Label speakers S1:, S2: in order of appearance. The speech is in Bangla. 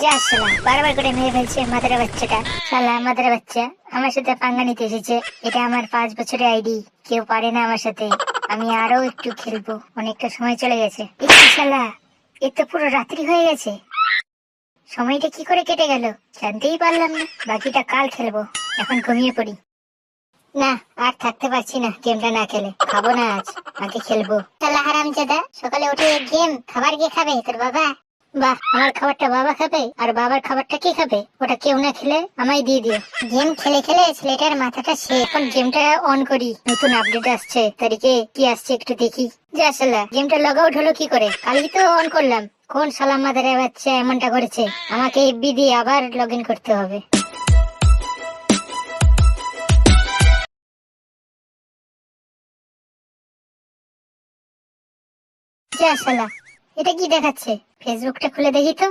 S1: যা শালা, বারবার করে মেরে ফেলছে মাদার বাচ্চাটা। শালা মাদার বাচ্চা আমার সাথে পাঙ্গা নিতে এসেছে। এটা আমার 5 বছরের আইডি, কেউ পারে না আমার সাথে। আমি আরো একটু খেলবো, অনেকটা সময় চলে গেছে। শালা, এ তো পুরো রাত্রি হয়ে গেছে। সময়টা কি করে কেটে গেল জানতেই পারলাম না। বাকিটা কাল খেলবো, এখন ঘুমিয়ে পড়ি। না, আর থাকতে পারছি না গেমটা না খেলে। খাবো না আজ, আগে খেলবো। শালা হারামজাদা, সকালে উঠে গেম, খাবার কে খাবে? তোর বাবা? বাহ, আমার খাবারটা বাবা খাবে, আর বাবার খাবারটা কে খাবে? ওটা কেউ না খেলে আমায় দিয়ে দিও। গেম খেলে খেলে ছেলেটার মাথাটা সে। এখন গেমটা অন করি, নতুন আপডেট আসছে, তারিখে কি আসছে একটু দেখি। যা শালা, গেমটা লগ আউট হলো কি করে? কালই তো অন করলাম। কোন শালা মাদারের বাচ্চা এমনটা করেছে? আমাকে এফবি দিয়ে আবার লগ ইন করতে হবে। যা শালা, এটা কি দেখাচ্ছে? ফেসবুকটা খুলে দেখি তো।